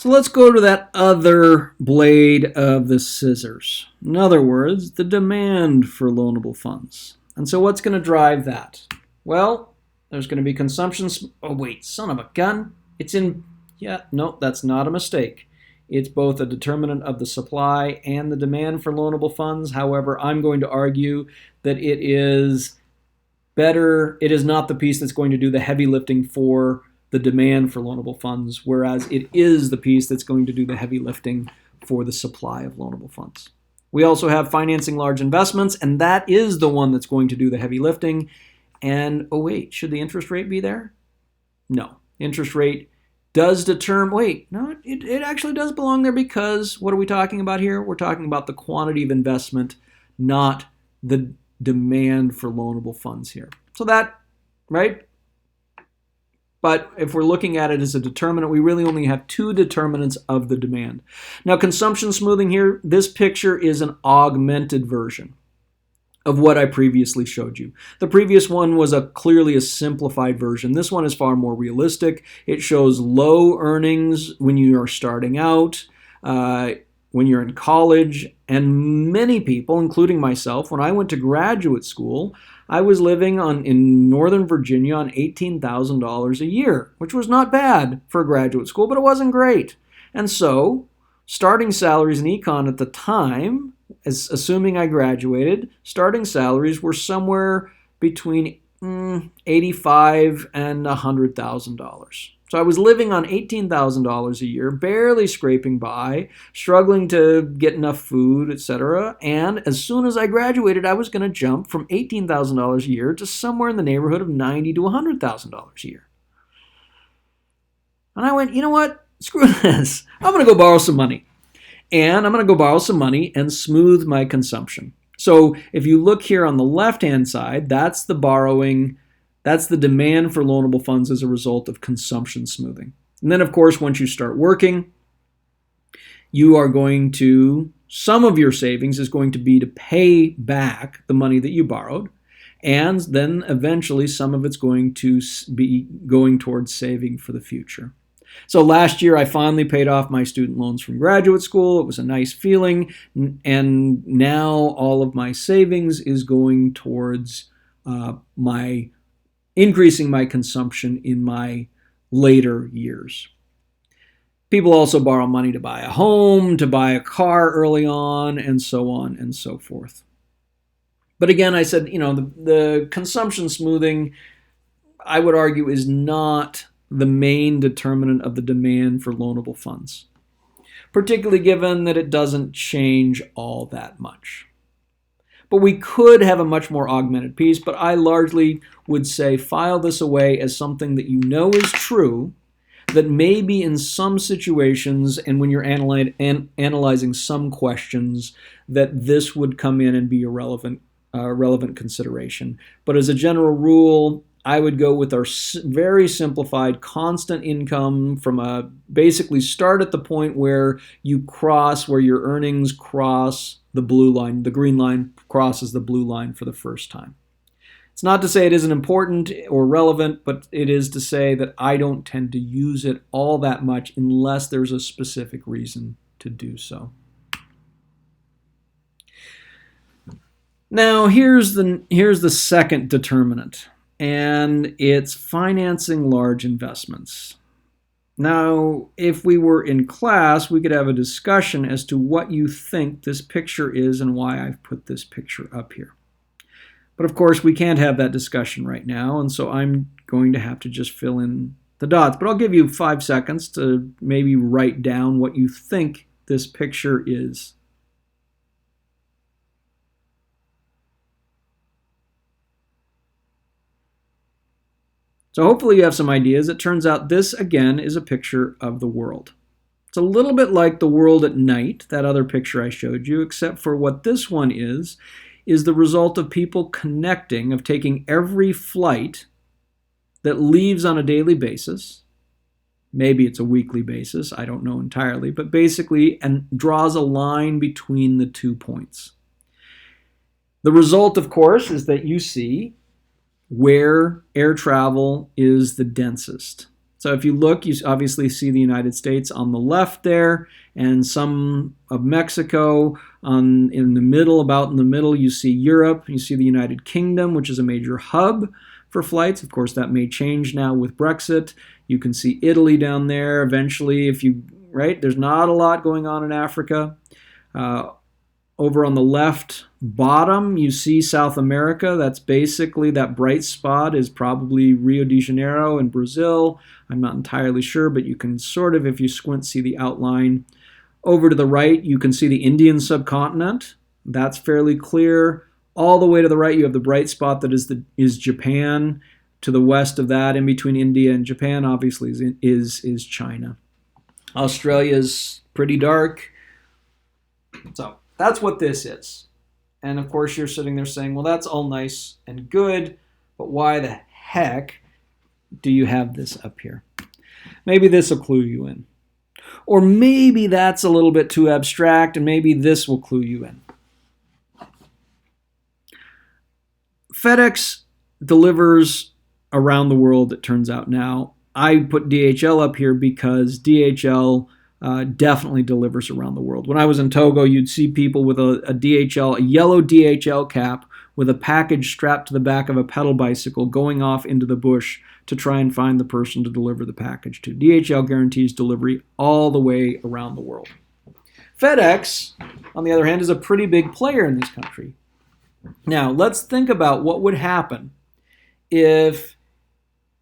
So let's go to that other blade of the scissors. In other words, the demand for loanable funds. And so what's going to drive that? Well, there's going to be consumption. Oh, wait, son of a gun. It's in, yeah, no, that's not a mistake. It's both a determinant of the supply and the demand for loanable funds. However, I'm going to argue that it is not the piece that's going to do the heavy lifting for the demand for loanable funds, whereas it is the piece that's going to do the heavy lifting for the supply of loanable funds. We also have financing large investments, and that is the one that's going to do the heavy lifting. And, oh wait, should the interest rate be there? No. Interest rate does determine, it actually does belong there, because what are we talking about here? We're talking about the quantity of investment, not the demand for loanable funds here. So that, right? But if we're looking at it as a determinant, we really only have two determinants of the demand. Now, consumption smoothing here, this picture is an augmented version of what I previously showed you. The previous one was clearly a simplified version. This one is far more realistic. It shows low earnings when you are starting out, when you're in college, and many people, including myself, when I went to graduate school, I was living in Northern Virginia on $18,000 a year, which was not bad for graduate school, but it wasn't great. And so, starting salaries in econ at the time, assuming I graduated, starting salaries were somewhere between $85,000 and $100,000. So I was living on $18,000 a year, barely scraping by, struggling to get enough food, etc. And as soon as I graduated, I was going to jump from $18,000 a year to somewhere in the neighborhood of $90,000 to $100,000 a year. And I went, you know what? Screw this. I'm going to go borrow some money. And I'm going to go borrow some money and smooth my consumption. So if you look here on the left-hand side, that's the borrowing. That's the demand for loanable funds as a result of consumption smoothing. And then, of course, once you start working, you are going to, some of your savings is going to be to pay back the money that you borrowed. And then eventually some of it's going to be going towards saving for the future. So last year, I finally paid off my student loans from graduate school. It was a nice feeling. And now all of my savings is going towards increasing my consumption in my later years. People also borrow money to buy a home, to buy a car early on, and so on and so forth. But again, I said, the consumption smoothing, I would argue, is not the main determinant of the demand for loanable funds, particularly given that it doesn't change all that much. But we could have a much more augmented piece, but I largely would say file this away as something that you know is true, that maybe in some situations and when you're analyzing some questions, that this would come in and be a relevant consideration. But as a general rule, I would go with our very simplified constant income from basically start at the point where your earnings cross the blue line. The green line crosses the blue line for the first time. It's not to say it isn't important or relevant, but it is to say that I don't tend to use it all that much unless there's a specific reason to do so. Now, here's the second determinant, and it's financing large investments. Now, if we were in class, we could have a discussion as to what you think this picture is and why I've put this picture up here. But of course, we can't have that discussion right now, and so I'm going to have to just fill in the dots. But I'll give you 5 seconds to maybe write down what you think this picture is. So hopefully you have some ideas. It turns out this, again, is a picture of the world. It's a little bit like the world at night, that other picture I showed you, except for what this one is the result of people connecting, of taking every flight that leaves on a daily basis, maybe it's a weekly basis, I don't know entirely, but basically, and draws a line between the 2 points. The result, of course, is that you see where air travel is the densest. So if you look, you obviously see the United States on the left there, and some of Mexico in the middle. About in the middle, you see Europe. You see the United Kingdom, which is a major hub for flights. Of course, that may change now with Brexit. You can see Italy down there. Eventually, there's not a lot going on in Africa. Over on the left bottom, you see South America. That's basically, that bright spot is probably Rio de Janeiro in Brazil. I'm not entirely sure, but you can sort of, if you squint, see the outline. Over to the right, you can see the Indian subcontinent. That's fairly clear. All the way to the right, you have the bright spot that is Japan. To the west of that, in between India and Japan, obviously, is China. Australia is pretty dark. So that's what this is. And of course, you're sitting there saying, well, that's all nice and good, but why the heck do you have this up here? Maybe this will clue you in. Or maybe that's a little bit too abstract, and maybe this will clue you in. FedEx delivers around the world, it turns out now. I put DHL up here because DHL definitely delivers around the world. When I was in Togo, you'd see people with a yellow DHL cap with a package strapped to the back of a pedal bicycle going off into the bush to try and find the person to deliver the package to. DHL guarantees delivery all the way around the world. FedEx, on the other hand, is a pretty big player in this country. Now, let's think about what would happen if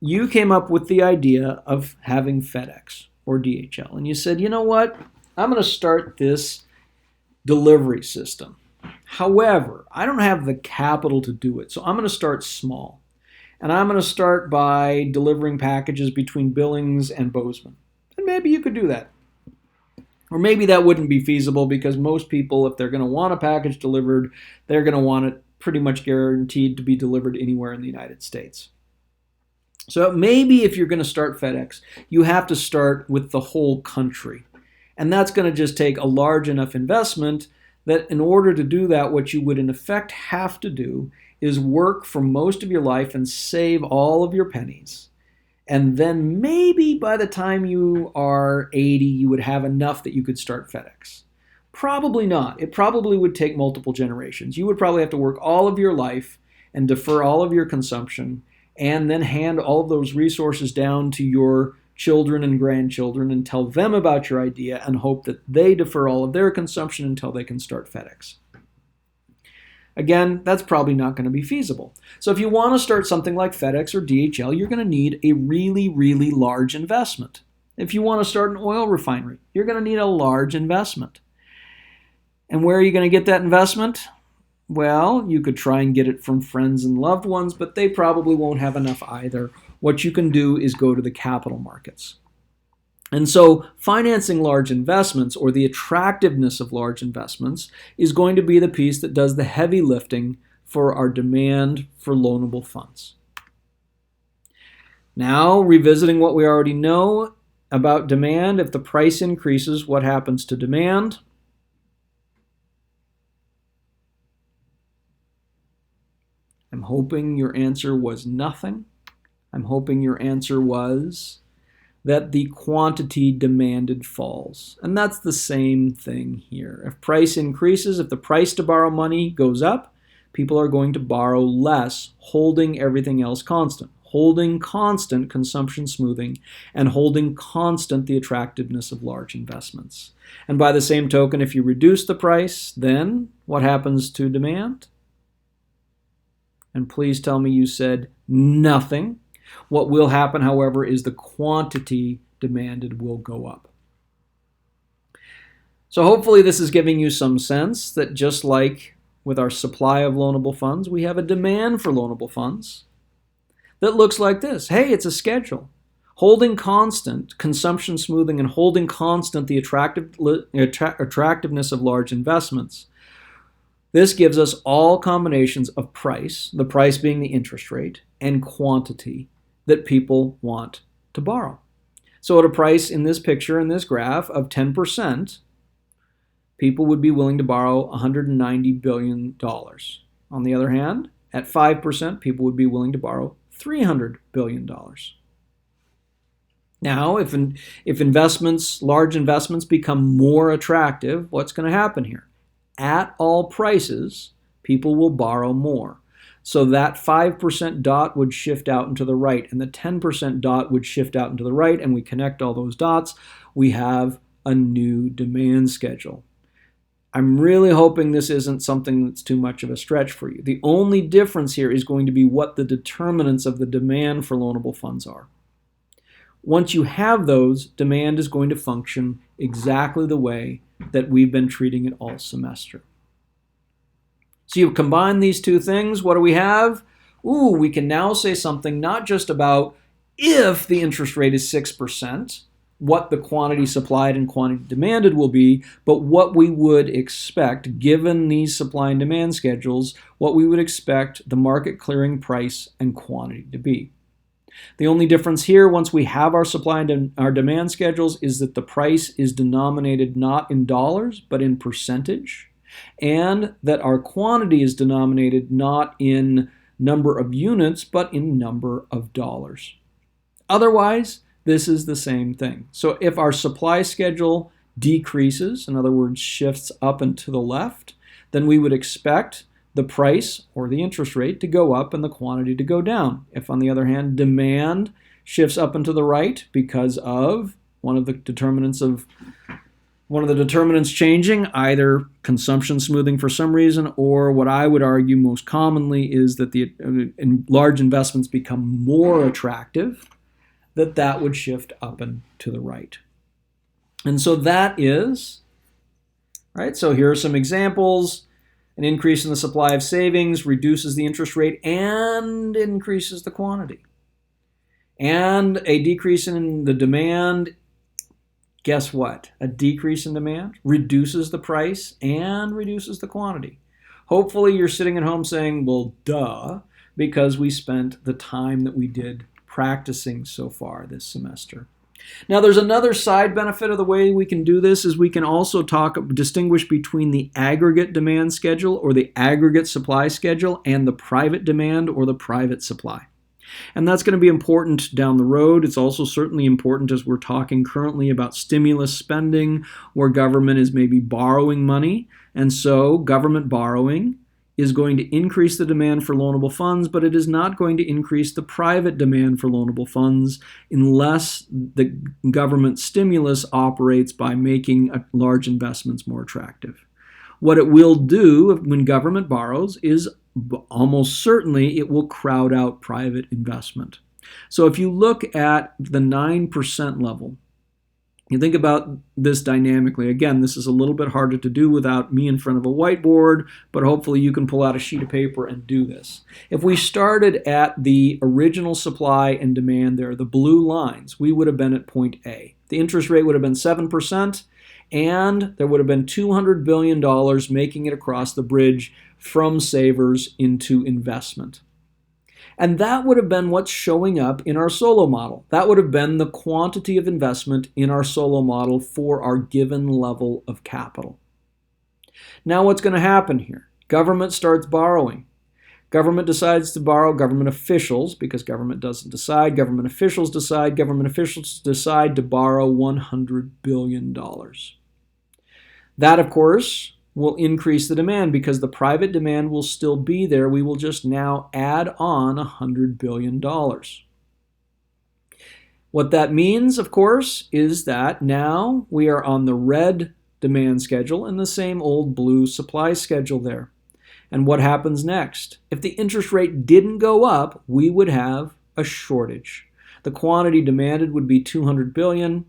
you came up with the idea of having FedEx or DHL, and you said, you know what, I'm going to start this delivery system. However, I don't have the capital to do it, so I'm going to start small. And I'm going to start by delivering packages between Billings and Bozeman. And maybe you could do that. Or maybe that wouldn't be feasible because most people, if they're going to want a package delivered, they're going to want it pretty much guaranteed to be delivered anywhere in the United States. So maybe if you're going to start FedEx, you have to start with the whole country. And that's going to just take a large enough investment that in order to do that, what you would in effect have to do is work for most of your life and save all of your pennies. And then maybe by the time you are 80, you would have enough that you could start FedEx. Probably not. It probably would take multiple generations. You would probably have to work all of your life and defer all of your consumption and then hand all of those resources down to your children and grandchildren and tell them about your idea and hope that they defer all of their consumption until they can start FedEx. Again, that's probably not going to be feasible. So if you want to start something like FedEx or DHL, you're going to need a really, really large investment. If you want to start an oil refinery, you're going to need a large investment. And where are you going to get that investment? Well, you could try and get it from friends and loved ones, but they probably won't have enough either. What you can do is go to the capital markets. And so financing large investments, or the attractiveness of large investments, is going to be the piece that does the heavy lifting for our demand for loanable funds. Now, revisiting what we already know about demand, if the price increases, what happens to demand? I'm hoping your answer was nothing. I'm hoping your answer was that the quantity demanded falls. And that's the same thing here. If price increases, if the price to borrow money goes up, people are going to borrow less, holding everything else constant, holding constant consumption smoothing, and holding constant the attractiveness of large investments. And by the same token, if you reduce the price, then what happens to demand? And please tell me you said nothing. What will happen, however, is the quantity demanded will go up. So hopefully this is giving you some sense that just like with our supply of loanable funds, we have a demand for loanable funds that looks like this. Hey, it's a schedule. Holding constant consumption smoothing and holding constant the attractiveness of large investments. This gives us all combinations of price, the price being the interest rate, and quantity that people want to borrow. So at a price in this picture, in this graph, of 10%, people would be willing to borrow $190 billion. On the other hand, at 5%, people would be willing to borrow $300 billion. Now, if investments, large investments become more attractive, what's going to happen here? At all prices, people will borrow more. So that 5% dot would shift out into the right, and the 10% dot would shift out into the right, and we connect all those dots. We have a new demand schedule. I'm really hoping this isn't something that's too much of a stretch for you. The only difference here is going to be what the determinants of the demand for loanable funds are. Once you have those, demand is going to function exactly the way that we've been treating it all semester. So you combine these two things, what do we have? We can now say something not just about if the interest rate is 6%, what the quantity supplied and quantity demanded will be, but what we would expect, given these supply and demand schedules, what we would expect the market clearing price and quantity to be. The only difference here, once we have our supply and our demand schedules, is that the price is denominated not in dollars, but in percentage, and that our quantity is denominated not in number of units, but in number of dollars. Otherwise, this is the same thing. So if our supply schedule decreases, in other words, shifts up and to the left, then we would expect the price or the interest rate to go up and the quantity to go down. If, on the other hand, demand shifts up and to the right because of one of the determinants changing, either consumption smoothing for some reason, or what I would argue most commonly is that the large investments become more attractive, that would shift up and to the right. And so that is, right? So here are some examples. An increase in the supply of savings reduces the interest rate and increases the quantity. And a decrease in the demand, guess what? A decrease in demand reduces the price and reduces the quantity. Hopefully you're sitting at home saying, well, duh, because we spent the time that we did practicing so far this semester. Now, there's another side benefit of the way we can do this is we can also distinguish between the aggregate demand schedule or the aggregate supply schedule and the private demand or the private supply. And that's going to be important down the road. It's also certainly important as we're talking currently about stimulus spending where government is maybe borrowing money. And so government borrowing is going to increase the demand for loanable funds, but it is not going to increase the private demand for loanable funds unless the government stimulus operates by making large investments more attractive. What it will do when government borrows is almost certainly it will crowd out private investment. So if you look at the 9% level, you think about this dynamically. Again, this is a little bit harder to do without me in front of a whiteboard, but hopefully you can pull out a sheet of paper and do this. If we started at the original supply and demand there, the blue lines, we would have been at point A. The interest rate would have been 7%, and there would have been $200 billion making it across the bridge from savers into investment. And that would have been what's showing up in our solo model. That would have been the quantity of investment in our solo model for our given level of capital. Now what's going to happen here? Government starts borrowing. Government decides to borrow, government officials, because government doesn't decide, government officials decide to borrow $100 billion. That, of course, will increase the demand because the private demand will still be there. We will just now add on $100 billion. What that means, of course, is that now we are on the red demand schedule and the same old blue supply schedule there. And what happens next? If the interest rate didn't go up, we would have a shortage. The quantity demanded would be 200 billion.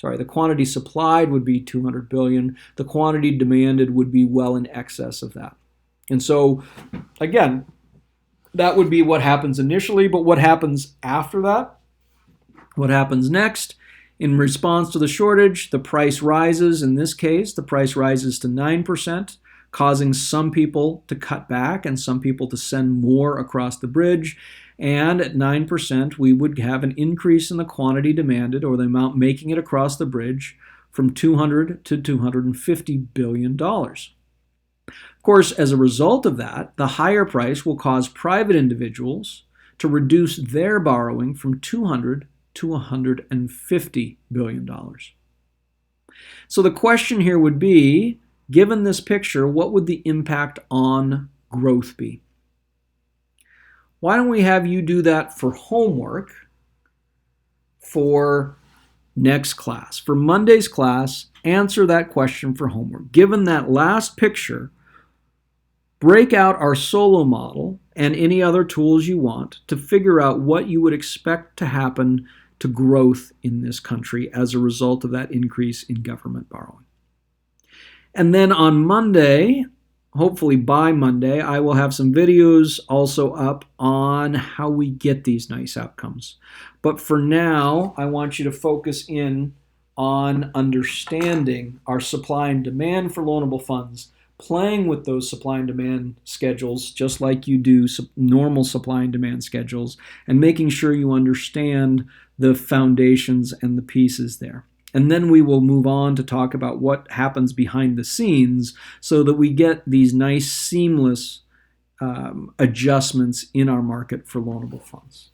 The quantity supplied would be 200 billion. The quantity demanded would be well in excess of that. And so, again, that would be what happens initially, but what happens after that? What happens next? In response to the shortage, the price rises. In this case, the price rises to 9%, causing some people to cut back and some people to send more across the bridge. And at 9%, we would have an increase in the quantity demanded, or the amount making it across the bridge, from $200 to $250 billion. Of course, as a result of that, the higher price will cause private individuals to reduce their borrowing from $200 to $150 billion. So the question here would be, given this picture, what would the impact on growth be? Why don't we have you do that for homework for next class? For Monday's class, answer that question for homework. Given that last picture, break out our solo model and any other tools you want to figure out what you would expect to happen to growth in this country as a result of that increase in government borrowing. And then on Monday, hopefully by Monday, I will have some videos also up on how we get these nice outcomes. But for now, I want you to focus in on understanding our supply and demand for loanable funds, playing with those supply and demand schedules just like you do normal supply and demand schedules, and making sure you understand the foundations and the pieces there. And then we will move on to talk about what happens behind the scenes so that we get these nice seamless adjustments in our market for loanable funds.